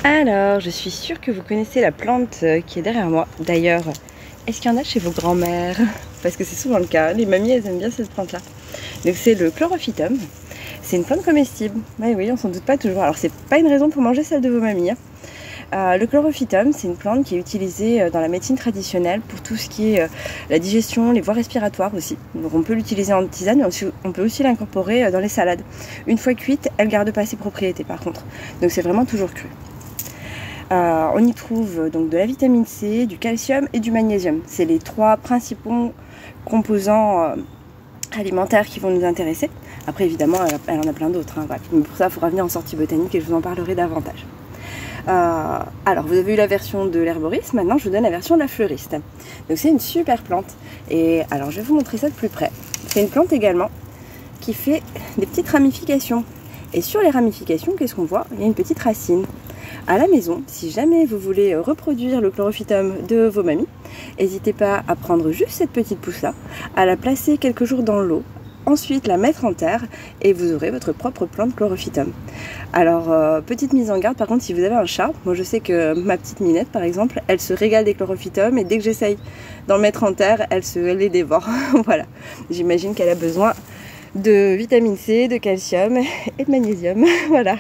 Alors, je suis sûre que vous connaissez la plante qui est derrière moi. D'ailleurs, est-ce qu'il y en a chez vos grands-mères? Parce que c'est souvent le cas, les mamies elles aiment bien cette plante-là. Donc c'est le chlorophytum. C'est une plante comestible. Ouais, oui, on s'en doute pas toujours. Alors c'est pas une raison pour manger celle de vos mamies. Le chlorophytum, c'est une plante qui est utilisée dans la médecine traditionnelle pour tout ce qui est la digestion, les voies respiratoires aussi. Donc on peut l'utiliser en tisane, mais on peut aussi l'incorporer dans les salades. Une fois cuite, elle ne garde pas ses propriétés par contre. Donc c'est vraiment toujours cru. On y trouve donc de la vitamine C, du calcium et du magnésium. C'est les trois principaux composants alimentaires qui vont nous intéresser. Après évidemment elle en a plein d'autres, hein, voilà. Mais pour ça il faudra venir en sortie botanique et je vous en parlerai davantage. Alors vous avez eu la version de l'herboriste, maintenant je vous donne la version de la fleuriste. Donc c'est une super plante et alors je vais vous montrer ça de plus près. C'est une plante également qui fait des petites ramifications et sur les ramifications qu'est-ce qu'on voit? Il y a une petite racine. À la maison, si jamais vous voulez reproduire le chlorophytum de vos mamies, n'hésitez pas à prendre juste cette petite pousse là, à la placer quelques jours dans l'eau, ensuite la mettre en terre et vous aurez votre propre plante chlorophytum. Alors petite mise en garde par contre, si vous avez un chat, moi je sais que ma petite Minette par exemple, elle se régale des chlorophytums et dès que j'essaye d'en mettre en terre, elle les dévore. Voilà, j'imagine qu'elle a besoin de vitamine C, de calcium et de magnésium. Voilà.